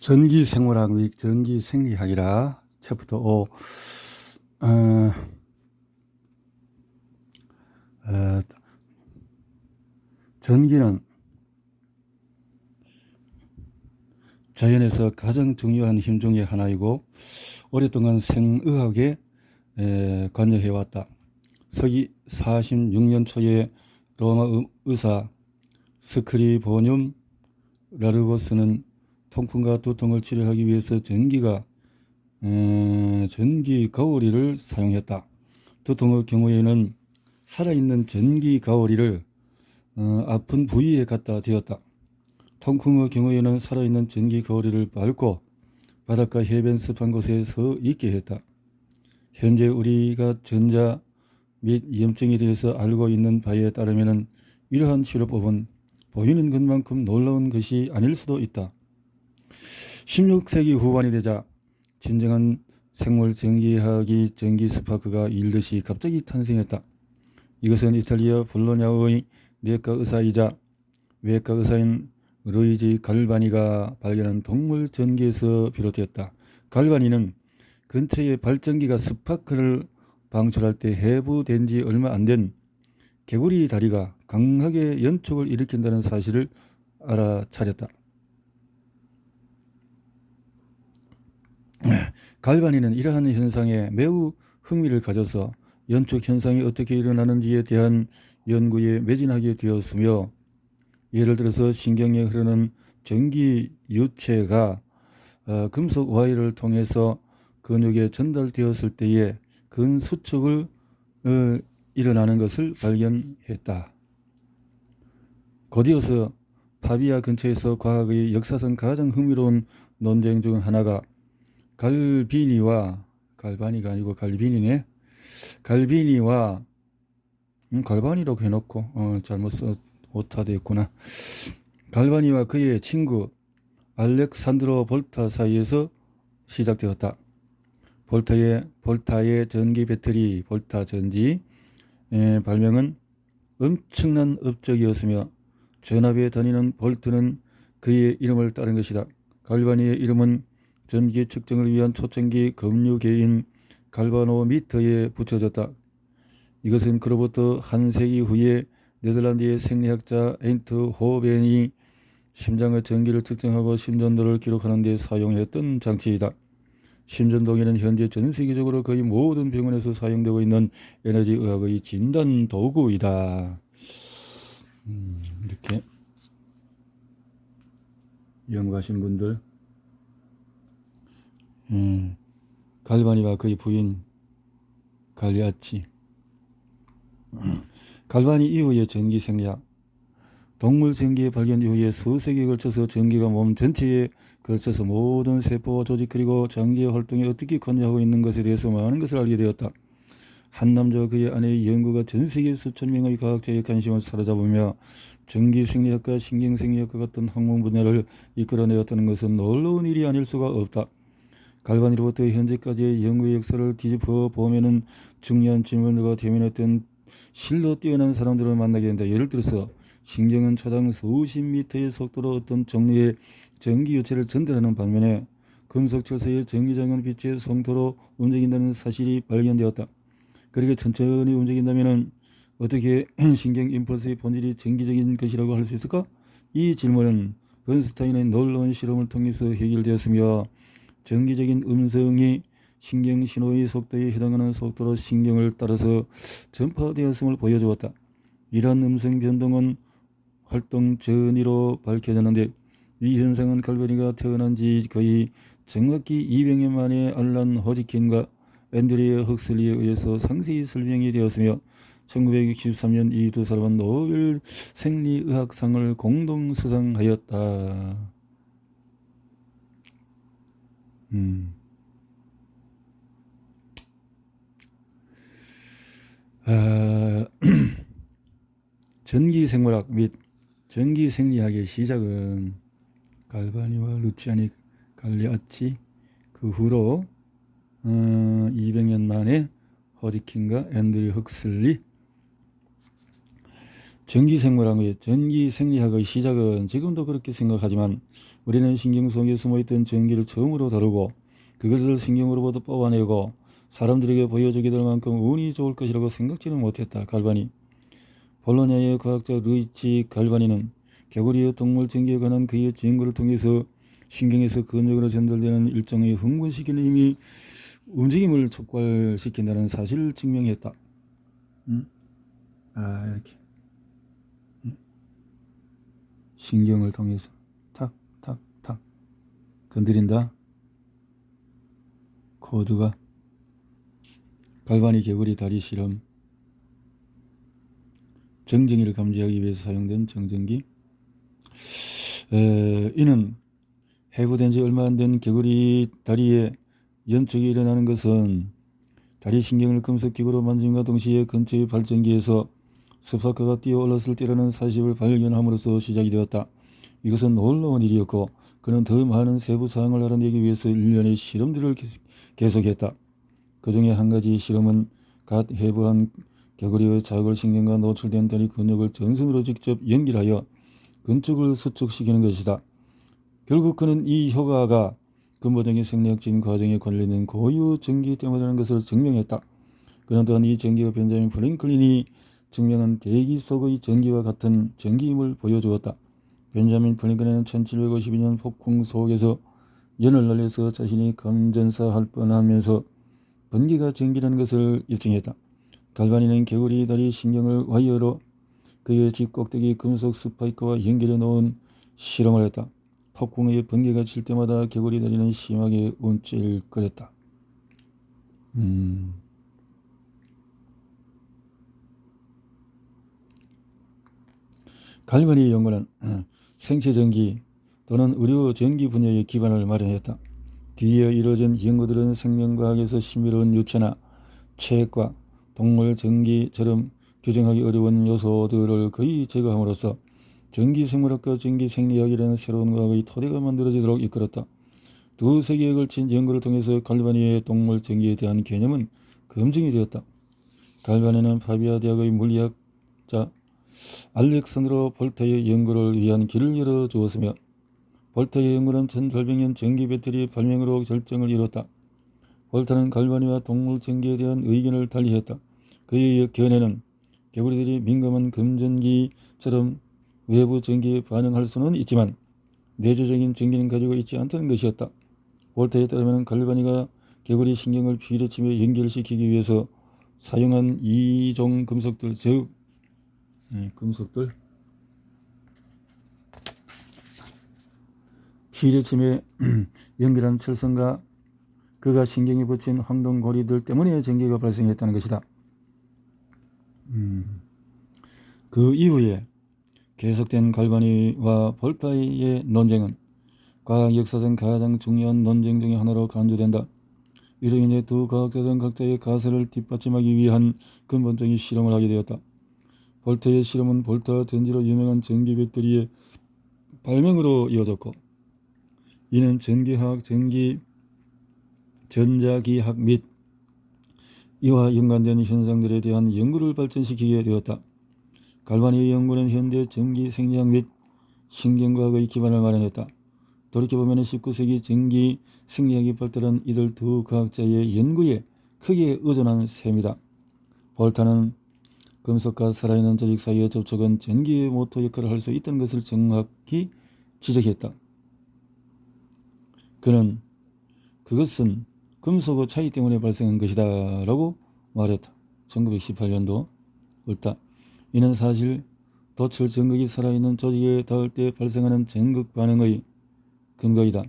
전기생물학 및 전기생리학이라 챕터 5. 전기는 자연에서 가장 중요한 힘 중의 하나이고 오랫동안 생의학에 관여해왔다. 서기 46년 초에 로마 의사 스크리보늄 라르고스는 통풍과 두통을 치료하기 위해서 전기 가오리를 사용했다. 두통의 경우에는 살아있는 전기 가오리를 아픈 부위에 갖다 대었다. 통풍의 경우에는 살아있는 전기 가오리를 밟고 바닷가 해변 습한 곳에 서 있게 했다. 현재 우리가 전자 및 염증에 대해서 알고 있는 바에 따르면 이러한 치료법은 보이는 것만큼 놀라운 것이 아닐 수도 있다. 16세기 후반이 되자 진정한 생물 전기학이 전기 스파크가 일듯이 갑자기 탄생했다. 이것은 이탈리아 볼로냐의 내과 의사이자 외과 의사인 루이지 갈바니가 발견한 동물 전기에서 비롯되었다. 갈바니는 근처에 발전기가 스파크를 방출할 때 해부된 지 얼마 안 된 개구리 다리가 강하게 연촉을 일으킨다는 사실을 알아차렸다. 갈바니는 이러한 현상에 매우 흥미를 가져서 연촉 현상이 어떻게 일어나는지에 대한 연구에 매진하게 되었으며, 예를 들어서 신경에 흐르는 전기 유체가 금속 와이어를 통해서 근육에 전달되었을 때에 근수축을 일어나는 것을 발견했다. 곧이어서 파비아 근처에서 과학의 역사상 가장 흥미로운 논쟁 중 하나가 갈바니가 아니고 갈비니네. 갈비니와 갈바니라고 해놓고 잘못 오타되었구나. 갈바니와 그의 친구 알렉산드로 볼타 사이에서 시작되었다. 볼타의 전기 배터리 볼타 전지 발명은 엄청난 업적이었으며 전압에 다니는 볼트는 그의 이름을 따른 것이다. 갈바니의 이름은 전기 측정을 위한 초창기 검류계인 갈바노미터에 붙여졌다. 이것은 그로부터 한 세기 후에 네덜란드의 생리학자 에인트 호벤이 심장의 전기를 측정하고 심전도를 기록하는 데 사용했던 장치이다. 심전도기는 현재 전 세계적으로 거의 모든 병원에서 사용되고 있는 에너지 의학의 진단 도구이다. 이렇게 연구하신 분들, 갈바니와 그의 부인 갈리아치. 갈바니 이후의 전기 생리학. 동물 전기의 발견 이후에 수세기에 걸쳐서 전기가 몸 전체에 걸쳐서 모든 세포와 조직 그리고 장기의 활동에 어떻게 관여하고 있는 것에 대해서 많은 것을 알게 되었다. 한 남자와 그의 아내의 연구가 전 세계 수천 명의 과학자의 관심을 사로잡으며 전기 생리학과 신경 생리학과 같은 학문 분야를 이끌어내었다는 것은 놀라운 일이 아닐 수가 없다. 갈바니로부터 현재까지의 연구의 역사를 뒤집어 보면은 중요한 질문과 대면했던 실로 뛰어난 사람들을 만나게 된다. 예를 들어서 신경은 초당 수십 미터의 속도로 어떤 종류의 전기 유체를 전달하는 반면에 금속 철사의 전기장은 빛의 속도로 움직인다는 사실이 발견되었다. 그렇게 천천히 움직인다면 어떻게 신경 임펄스의 본질이 전기적인 것이라고 할 수 있을까? 이 질문은 번스타인의 놀라운 실험을 통해서 해결되었으며 전기적인 음성이 신경 신호의 속도에 해당하는 속도로 신경을 따라서 전파되었음을 보여주었다. 이러한 음성 변동은 활동 전이로 밝혀졌는데 이 현상은 갈바니가 태어난 지 거의 정확히 200년 만에 알란 호지킨과 앤드리어 헉슬리에 의해서 상세히 설명이 되었으며 1963년 이 두 사람은 노벨 생리의학상을 공동 수상하였다. 전기생물학 및 전기생리학의 시작은 갈바니와 루치아니 갈리아치, 그 후로 200년 만에 호지킨과 앤드류 헉슬리. 전기생물학의 전기생리학의 시작은 지금도 그렇게 생각하지만 우리는 신경 속에 숨어있던 전기를 처음으로 다루고 그것을 신경으로부터 뽑아내고 사람들에게 보여주게 될 만큼 운이 좋을 것이라고 생각지는 못했다. 갈바니. 볼로냐의 과학자 루이치 갈바니는 개구리의 동물 전기에 관한 그의 연구를 통해서 신경에서 근육으로 전달되는 일종의 흥분시키는 힘이 움직임을 촉발시킨다는 사실을 증명했다. 이렇게 신경을 통해서 탁탁탁 건드린다. 코드가 갈바니 개구리 다리 실험. 정전기를 감지하기 위해서 사용된 정전기. 이는 해부된 지 얼마 안 된 개구리 다리에 연축이 일어나는 것은 다리 신경을 금속기구로 만짐과 동시에 근처의 발전기에서 스파크가 뛰어올랐을 때라는 사실을 발견함으로써 시작이 되었다. 이것은 놀라운 일이었고 그는 더 많은 세부 사항을 알아내기 위해서 일련의 실험들을 계속했다. 그 중에 한 가지 실험은 갓 해부한 개구리의 자골신경과 노출된 다리 근육을 전선으로 직접 연결하여 근육을 수축시키는 것이다. 결국 그는 이 효과가 근본적인 생리학적인 과정에 관련된 고유 전기 때문이라는 것을 증명했다. 그는 또한 이 전기가 벤자민 프랭클린이 증명한 대기 속의 전기와 같은 전기임을 보여주었다. 벤자민 프랭클린은 1752년 폭풍 속에서 연을 날려서 자신이 감전사할 뻔하면서 번개가 전기라는 것을 입증했다. 갈바니는 개구리 다리 신경을 와이어로 그의 집 꼭대기 금속 스파이크와 연결해 놓은 실험을 했다. 폭풍에 번개가 칠 때마다 개구리 다리는 심하게 움찔거렸다. 갈바니의 연구는 생체전기 또는 의료전기 분야의 기반을 마련했다. 뒤에 이루어진 연구들은 생명과학에서 신비로운 유체나 체액과 동물 전기처럼 규정하기 어려운 요소들을 거의 제거함으로써 전기생물학과 전기생리학이라는 새로운 과학의 토대가 만들어지도록 이끌었다. 두 세기에 걸친 연구를 통해서 갈바니의 동물 전기에 대한 개념은 검증이 되었다. 갈바니는 파비아 대학의 물리학자 알렉산드로 볼타의 연구를 위한 길을 열어주었으며 볼타의 연구는 1800년 전기 배터리 발명으로 결정을 이뤘다. 볼타는 갈바니와 동물 전기에 대한 의견을 달리했다. 그의 견해는 개구리들이 민감한 금전기처럼 외부 전기에 반응할 수는 있지만 내재적인 전기는 가지고 있지 않다는 것이었다. 볼타에 따르면 갈바니가 개구리 신경을 비례침에 연결시키기 위해서 사용한 이종 금속들, 즉 금속들 비례침에 연결한 철선과 그가 신경에 붙인 황동고리들 때문에 전기가 발생했다는 것이다. 그 이후에 계속된 갈바니와 볼타의 논쟁은 과학 역사상 가장 중요한 논쟁 중의 하나로 간주된다. 이로 인해 두 과학자는 각자의 가설을 뒷받침하기 위한 근본적인 실험을 하게 되었다. 볼타의 실험은 볼타 전지로 유명한 전기 배터리의 발명으로 이어졌고 이는 전기화학, 전자기학 및 이와 연관된 현상들에 대한 연구를 발전시키게 되었다. 갈바니의 연구는 현대 전기생리학 및 신경과학의 기반을 마련했다. 돌이켜보면 19세기 전기생리학이 발달한 이들 두 과학자의 연구에 크게 의존한 셈이다. 볼타는 금속과 살아있는 조직 사이의 접촉은 전기의 모터 역할을 할 수 있다는 것을 정확히 지적했다. 그는 그것은 금속의 차이 때문에 발생한 것이다 라고 말했다. 1918년도 볼타. 이는 사실 도철 전극이 살아있는 조직에 닿을 때 발생하는 전극 반응의 근거이다.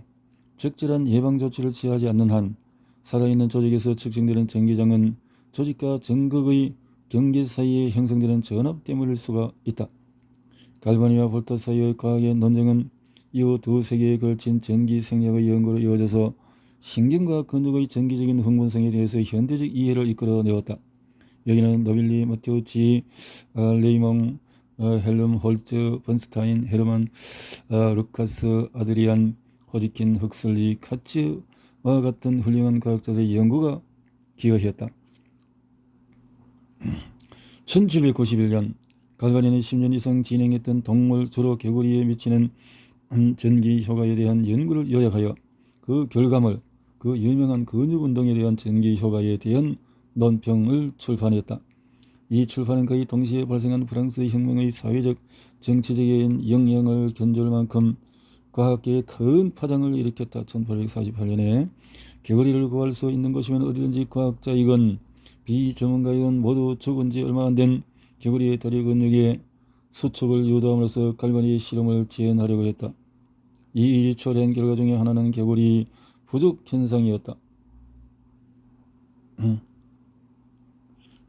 적절한 예방 조치를 취하지 않는 한 살아있는 조직에서 측정되는 전기장은 조직과 전극의 경계 사이에 형성되는 전압 때문일 수가 있다. 갈바니와 볼타 사이의 과학의 논쟁은 이후 두 세기에 걸친 전기생리학의 연구로 이어져서 신경과 근육의 전기적인 흥분성에 대해서 현대적 이해를 이끌어내었다. 여기는 노빌리, 마테우치, 레이몽, 헬름홀츠, 번스타인, 헤르만, 루카스, 아드리안, 호지킨, 흑슬리, 카츠와 같은 훌륭한 과학자들의 연구가 기여했다. 1791년 갈바니는 10년 이상 진행했던 동물 주로 개구리에 미치는 전기 효과에 대한 연구를 요약하여 그 결과물, 그 유명한 근육운동에 대한 전기 효과에 대한 논평을 출판했다. 이 출판은 거의 동시에 발생한 프랑스 혁명의 사회적, 정치적인 영향을 견줄 만큼 과학계에 큰 파장을 일으켰다. 1848년에 개구리를 구할 수 있는 곳이면 어디든지 과학자이건 비전문가이건 모두 죽은 지 얼마 안 된 개구리의 다리 근육의 수축을 유도함으로써 갈바니의 실험을 지원하려고 했다. 이 일이 초래한 결과 중에 하나는 개구리 부족 현상이었다.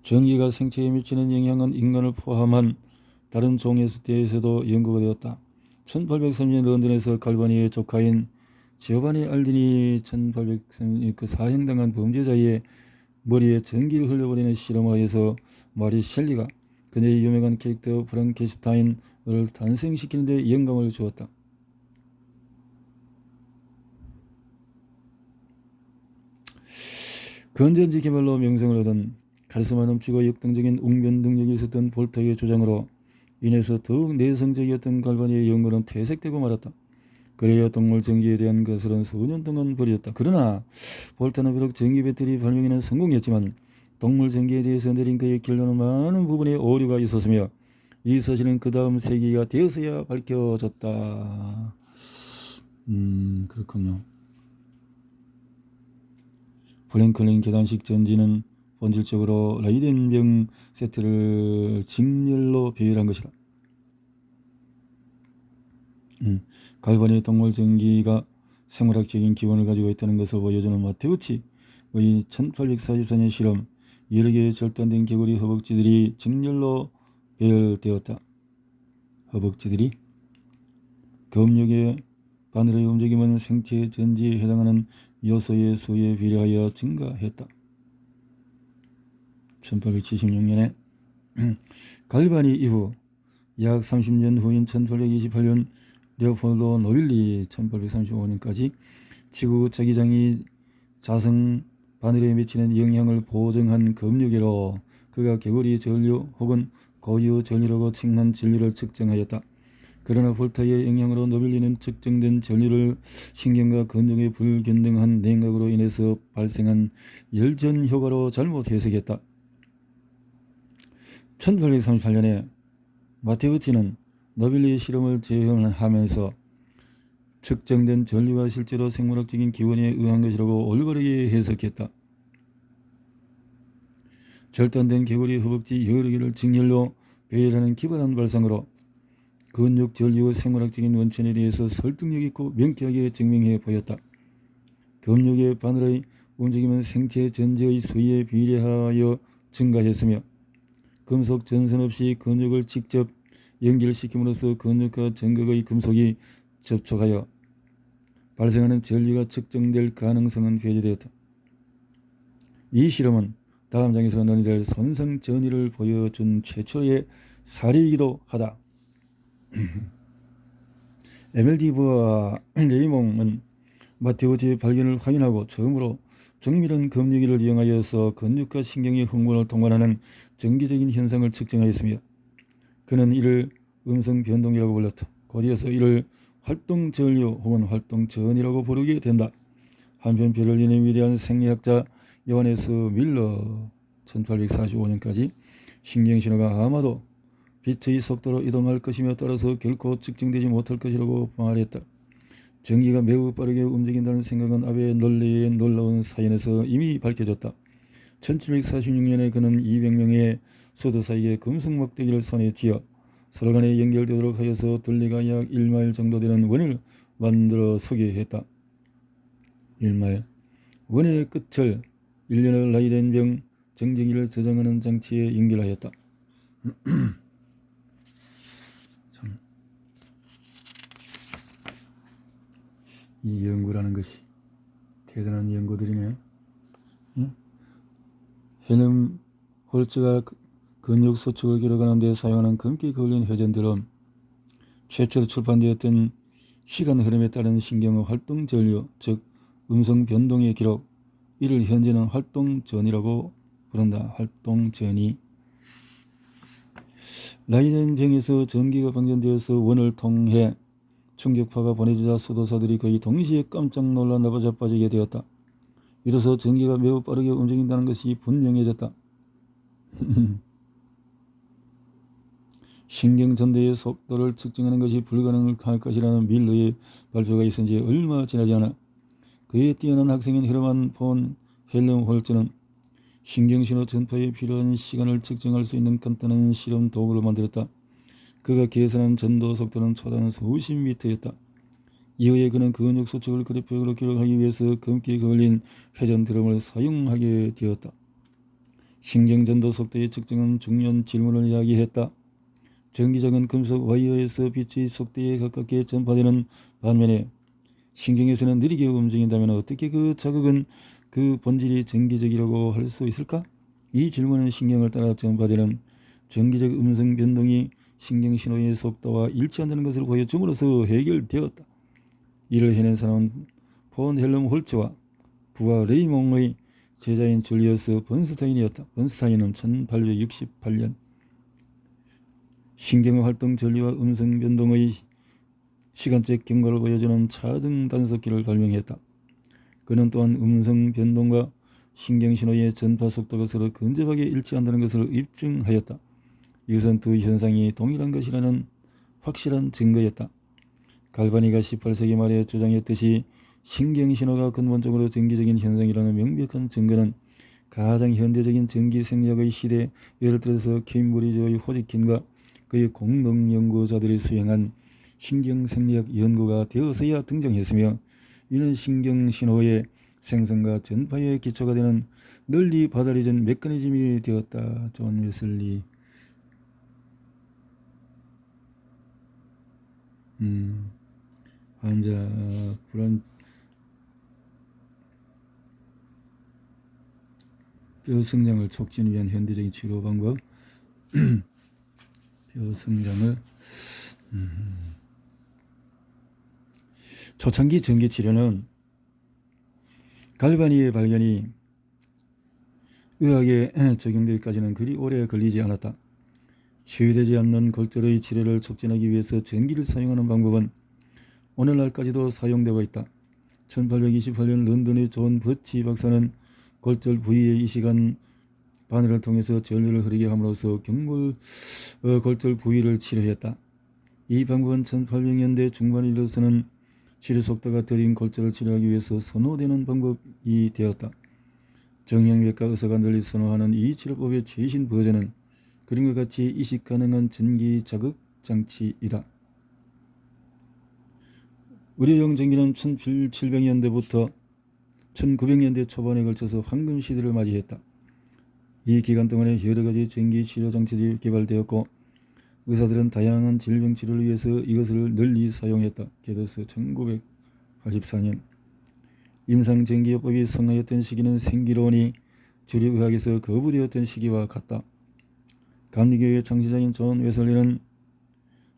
전기가 생체에 미치는 영향은 인간을 포함한 다른 종에 대해서도 연구가 되었다. 1830년 런던에서 갈바니의 조카인 지오바니 알딘이 1830년 그 사형당한 범죄자의 머리에 전기를 흘려버리는 실험하여서 마리 셸리가 그녀의 유명한 캐릭터 프랑켄슈타인을 탄생시키는 데 영감을 주었다. 건전지 개발로 명성을 얻은 카리스마 넘치고 역동적인 웅변 능력이 있었던 볼타의 주장으로 인해서 더욱 내성적이었던 갈바니의 연구는 퇴색되고 말았다. 그래야 동물 전기에 대한 것은 수년 동안 버려졌다. 그러나 볼타는 비록 전기 배터리 발명에는 성공했지만 동물 전기에 대해서 내린 그의 결론은 많은 부분에 오류가 있었으며 이 사실은 그 다음 세기가 되어서야 밝혀졌다. 그렇군요. 프랭클린 계단식 전지는 본질적으로 라이덴병 세트를 직렬로 배열한 것이다. 갈바니 동물 전기가 생물학적인 기본을 가지고 있다는 것을 보여주는 마테우치의 1844년 실험, 여러 개의 절단된 개구리 허벅지들이 직렬로 배열되었다. 허벅지들이 검역의 바늘의 움직임은 생체 전지에 해당하는 요소의 수에 비례하여 증가했다. 1876년에 갈바니 이후 약 30년 후인 1828년 레오폴도 노빌리 1835년까지 지구 자기장이 자성 바늘에 미치는 영향을 보정한 검역으로 그가 개구리 전류 혹은 고유 전류라고 칭한 전류를 측정하였다. 그러나 볼타의 영향으로 노빌리는 측정된 전류를 신경과 근육의 불균등한 냉각으로 인해서 발생한 열전 효과로 잘못 해석했다. 1838년에 마테우치는 노빌리 실험을 재현하면서 측정된 전류가 실제로 생물학적인 기원에 의한 것이라고 올바르게 해석했다. 절단된 개구리 허벅지 여러 개를 직렬로 배열하는 기발한 발상으로 근육 전류의 생물학적인 원천에 대해서 설득력 있고 명쾌하게 증명해 보였다. 검역의 바늘의 움직임은 생체 전지의 수에 비례하여 증가했으며 금속 전선 없이 근육을 직접 연결시킴으로써 근육과 전극의 금속이 접촉하여 발생하는 전류가 측정될 가능성은 배제되었다. 이 실험은 다음 장에서 논의될 손상 전이를 보여준 최초의 사례이기도 하다. 에멜디브와 레이몽은 마테우치의 발견을 확인하고 처음으로 정밀한 검역기를 이용하여서 근육과 신경의 흥분을 동반하는 정기적인 현상을 측정하였으며 그는 이를 음성 변동이라고 불렀다. 곧이어서 이를 활동전류 혹은 활동전이라고 부르게 된다. 한편 베를린의 위대한 생리학자 요하네스 밀러 1845년까지 신경신호가 아마도 빛의 속도로 이동할 것이며 따라서 결코 측정되지 못할 것이라고 말했다. 전기가 매우 빠르게 움직인다는 생각은 아베 놀레의 놀라운 사연에서 이미 밝혀졌다. 1746년에 그는 200명의 소도사에게 금속 막대기를 손에 쥐어 서로 간에 연결되도록 하여서 둘레가 약 1마일 정도 되는 원을 만들어 소개했다. 1마일. 원의 끝을 1년의 라이덴병 정전기를 저장하는 장치에 연결하였다. 이 연구라는 것이 대단한 연구들이네. 헬름 홀츠가 근육 수축을 기록하는 데 사용하는 금기 걸린 회전들은 최초로 출판되었던 시간 흐름에 따른 신경의 활동 전류, 즉 음성 변동의 기록, 이를 현재는 활동전이라고 부른다. 활동전이. 라이덴 병에서 전기가 방전되어서 원을 통해 충격파가 보내지자 수도사들이 거의 동시에 깜짝 놀라 나자빠지게 되었다. 이로써 전기가 매우 빠르게 움직인다는 것이 분명해졌다. 신경전도의 속도를 측정하는 것이 불가능할 것이라는 밀러의 발표가 있은 지 얼마 지나지 않아 그의 뛰어난 학생인 헤르만 폰 헬름홀츠는 신경신호 전파에 필요한 시간을 측정할 수 있는 간단한 실험 도구를 만들었다. 그가 계산한 전도 속도는 초당 수십 미터였다. 이후에 그는 근육 수축을 그래프로 기록하기 위해서 검게 걸린 회전 드럼을 사용하게 되었다. 신경전도 속도의 측정은 중요한 질문을 이야기했다. 전기장은 금속 와이어에서 빛의 속도에 가깝게 전파되는 반면에 신경에서는 느리게 움직인다면 어떻게 그 자극은 그 본질이 전기적이라고 할 수 있을까? 이 질문은 신경을 따라 전파되는 전기적 음성 변동이 신경신호의 속도와 일치한다는 것을 보여줌으로써 해결되었다. 이를 해낸 사람은 폰 헬름홀츠와 부하 레이몽의 제자인 줄리어스 번스타인이었다. 번스타인은 1868년 신경의 활동 전리와 음성 변동의 시간적 경과를 보여주는 차등 단속기를 발명했다. 그는 또한 음성 변동과 신경신호의 전파 속도가 서로 근접하게 일치한다는 것을 입증하였다. 이것은 두 현상이 동일한 것이라는 확실한 증거였다. 갈바니가 18세기 말에 주장했듯이 신경신호가 근본적으로 전기적인 현상이라는 명백한 증거는 가장 현대적인 전기생리학의 시대, 예를 들어서 케임브리지의 호지킨과 그의 공동 연구자들이 수행한 신경생리학 연구가 되어서야 등장했으며, 이는 신경신호의 생성과 전파의 기초가 되는 널리 받아들여진 메커니즘이 되었다. 존 웨슬리. 환자 불안 뼈 성장을 촉진하기 위한 현대적인 치료 방법. 뼈 성장을 초창기 전기 치료는 갈바니의 발견이 의학에 적용되기까지는 그리 오래 걸리지 않았다. 치유되지 않는 골절의 치료를 촉진하기 위해서 전기를 사용하는 방법은 오늘날까지도 사용되고 있다. 1828년 런던의 존 버치 박사는 골절 부위에 이식한 바늘을 통해서 전류를 흐르게 함으로써 골절 부위를 치료했다. 이 방법은 1800년대 중반에 이르러서는 치료 속도가 느린 골절을 치료하기 위해서 선호되는 방법이 되었다. 정형외과 의사가 널리 선호하는 이 치료법의 최신 버전은 그림과 같이 이식 가능한 전기 자극 장치이다. 의료용 전기는 1700년대부터 1900년대 초반에 걸쳐서 황금 시대를 맞이했다. 이 기간 동안에 여러 가지 전기 치료 장치들이 개발되었고 의사들은 다양한 질병 치료를 위해서 이것을 널리 사용했다. 게더스 1984년. 임상전기요법이 성하였던 시기는 생기론이 주류의학에서 거부되었던 시기와 같다. 감리교의 창시자인 존 웨슬리는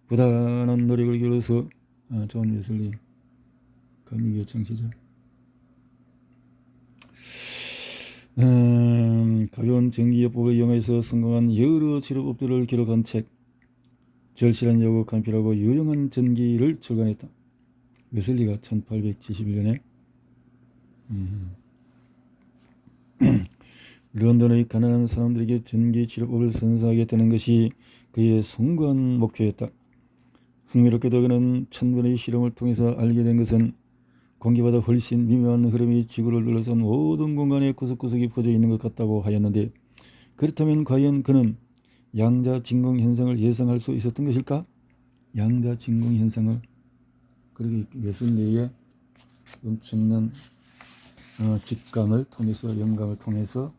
부단한 노력을 기울여서 존 웨슬리 감리교 창시자. 가벼운 전기요법을 이용해서 성공한 여러 치료법들을 기록한 책, 절실한 요구 간편하고 유용한 전기를 출간했다. 웨슬리가 1871년에 런던의 가난한 사람들에게 전기 치료법을 선사하겠다는 것이 그의 숭고한 목표였다. 흥미롭게도 그는 천번의 실험을 통해서 알게 된 것은 공기보다 훨씬 미묘한 흐름이 지구를 둘러싼 모든 공간에 구석구석이 퍼져 있는 것 같다고 하였는데, 그렇다면 과연 그는 양자진공 현상을 예상할 수 있었던 것일까? 양자진공 현상을, 그러기 웨슬리의 엄청난 직감을 통해서, 영감을 통해서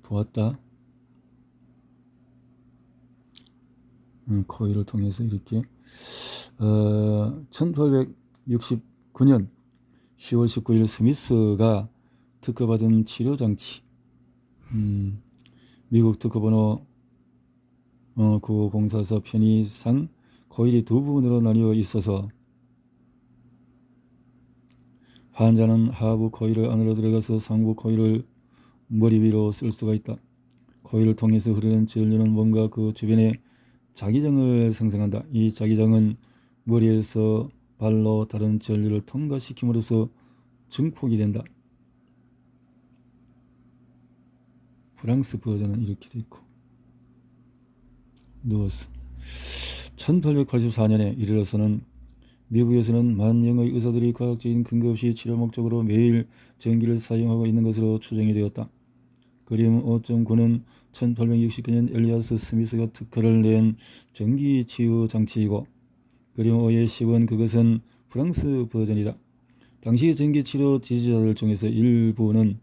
보았다. 코일을 통해서 이렇게 1869년 10월 19일 스미스가 특허받은 치료장치, 미국 특허번호 95044 편의상 코일이 두 부분으로 나뉘어 있어서 환자는 하부 코일을 안으로 들어가서 상부 코일을 머리 위로 쓸 수가 있다. 코일을 통해서 흐르는 전류는 뭔가 그 주변에 자기장을 생성한다. 이 자기장은 머리에서 발로 다른 전류를 통과시킴으로써 증폭이 된다. 프랑스 버전은 이렇게 돼 있고. 누워서 1884년에 이르러서는 미국에서는 만 명의 의사들이 과학적인 근거 없이 치료 목적으로 매일 전기를 사용하고 있는 것으로 추정이 되었다. 그림 5.9는 1869년 엘리아스 스미스가 특허를 낸 전기 치유 장치이고, 그림 5의 10은 그것은 프랑스 버전이다. 당시 전기 치료 지지자들 중에서 일부는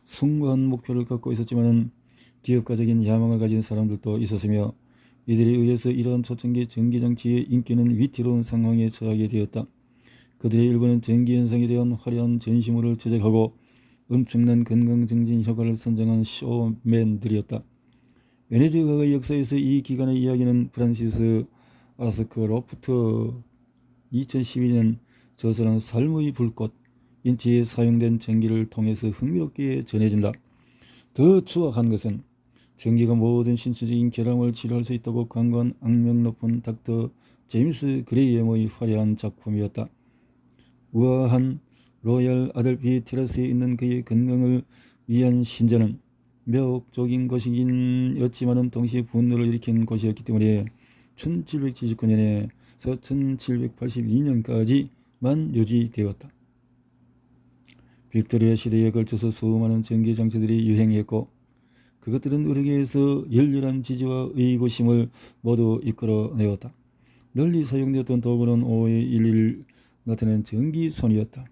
숭고한 목표를 갖고 있었지만 기업가적인 야망을 가진 사람들도 있었으며, 이들에 의해서 이러한 초창기 전기장치의 인기는 위태로운 상황에 처하게 되었다. 그들의 일부는 전기현상에 대한 화려한 전시물을 제작하고 엄청난 건강증진 효과를 선정한 쇼맨들이었다. 에너지 과학의 역사에서 이 기간의 이야기는 프란시스 아스크로프트 2012년 저서는 삶의 불꽃 인체에 사용된 전기를 통해서 흥미롭게 전해진다. 더 추악한 것은 전기가 모든 신체적인 결함을 치료할 수 있다고 광고한 악명 높은 닥터 제임스 그레이엄의 화려한 작품이었다. 우아한 로얄 아델피 테라스에 있는 그의 건강을 위한 신전은 매혹적인 것이긴 였지만은 동시에 분노를 일으킨 곳이었기 때문에 1779년에서 1782년까지만 유지되었다. 빅토리아 시대에 걸쳐서 수많은 전기장치들이 유행했고, 그것들은 의료계에서 열렬한 지지와 의구심을 모두 이끌어내었다. 널리 사용되었던 도구는 5의11 나타낸 전기손이었다.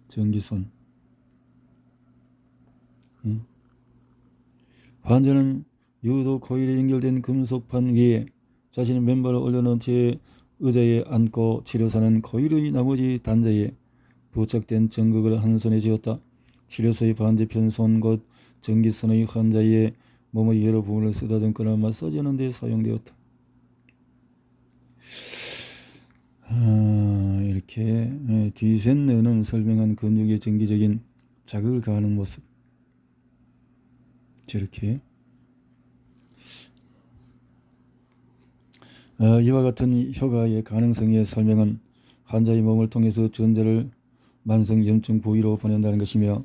전기손. 환자는 유도 코일에 연결된 금속판 위에 자신의 맨발을 올려놓은 채 의자에 앉고 치료사는 코일의 나머지 단자에 부착된 전극을 한 손에 쥐었다. 치료소의 반대편 손 곧 전기선의 환자의 몸의 여러 부분을 쓰다듬거나 마사지하는 데 사용되었다. 이렇게 디센너는 설명한 근육의 정기적인 자극을 가하는 모습. 저렇게 이와 같은 효과의 가능성의 설명은 환자의 몸을 통해서 전자를 만성 염증 부위로 보낸다는 것이며,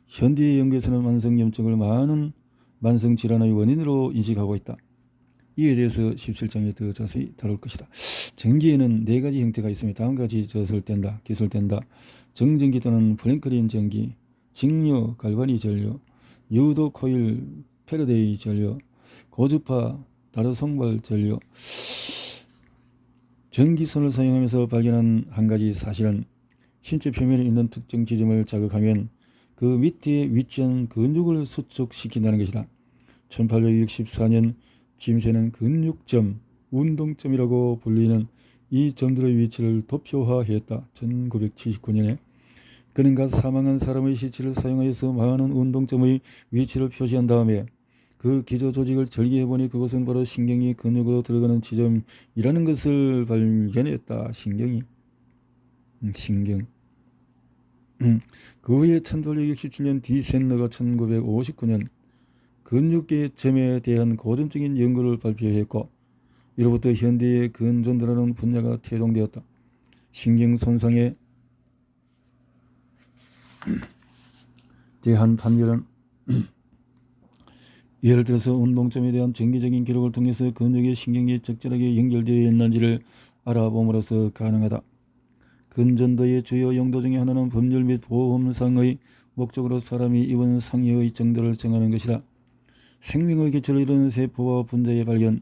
현대의 연구에서는 만성 염증을 많은 만성 질환의 원인으로 인식하고 있다. 이에 대해서 17장에 더 자세히 다룰 것이다. 전기에는 4가지 형태가 있습니다. 다음 같이 기술된다. 정전기 또는 프랭클린 전기, 직류, 갈바니 전류, 유도 코일, 패러데이 전류, 고주파, 다르송발 전류. 전기선을 사용하면서 발견한 한 가지 사실은 신체 표면에 있는 특정 지점을 자극하면 그 밑에 위치한 근육을 수축시킨다는 것이다. 1864년 짐새는 근육점, 운동점이라고 불리는 이 점들의 위치를 도표화했다. 1979년에 그는 갓 사망한 사람의 시체를 사용하여서 많은 운동점의 위치를 표시한 다음에 그 기저 조직을 절개해보니 그것은 바로 신경이 근육으로 들어가는 지점이라는 것을 발견했다. 신경. 그 후에 1867년 디센너가 1959년 근육계의 점에 대한 고전적인 연구를 발표했고, 이로부터 현대의 근전도라는 분야가 태동되었다. 신경 손상에 대한 판별은 예를 들어서 운동점에 대한 정기적인 기록을 통해서 근육의 신경이 적절하게 연결되어 있는지를 알아봄으로써 가능하다. 근전도의 주요 용도 중에 하나는 법률 및 보험상의 목적으로 사람이 입은 상해의 정도를 정하는 것이다. 생명의 기초를 이루는 세포와 분자의 발견,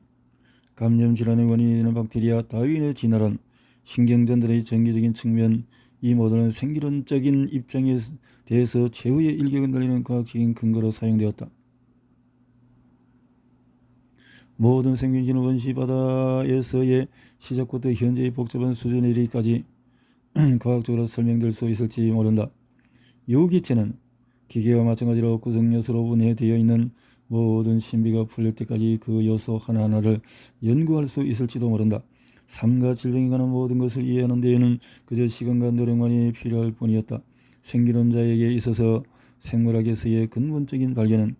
감염질환의 원인이 되는 박테리아, 다윈의 진화론, 신경전달의 정기적인 측면, 이 모두는 생리론적인 입장에 대해서 최후의 일격을 날리는 과학적인 근거로 사용되었다. 모든 생명체는 원시바다에서의 시작부터 현재의 복잡한 수준에 이르기까지 과학적으로 설명될 수 있을지 모른다. 유기체는 기계와 마찬가지로 구성요소로 분해되어 있는 모든 신비가 풀릴 때까지 그 요소 하나하나를 연구할 수 있을지도 모른다. 삶과 질병에 관한 모든 것을 이해하는 데에는 그저 시간과 노력만이 필요할 뿐이었다. 생기론자에게 있어서 생물학에서의 근본적인 발견은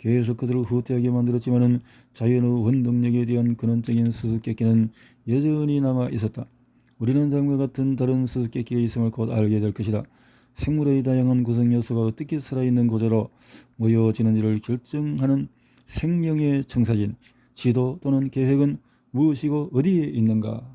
계속 그들을 후퇴하게 만들었지만은 자연의 원동력에 대한 근원적인 수수께끼는 여전히 남아 있었다. 우리는 다음과 같은 다른 수수께끼가 있음을 곧 알게 될 것이다. 생물의 다양한 구성 요소가 어떻게 살아있는 구조로 모여지는지를 결정하는 생명의 청사진, 지도 또는 계획은 무엇이고 어디에 있는가?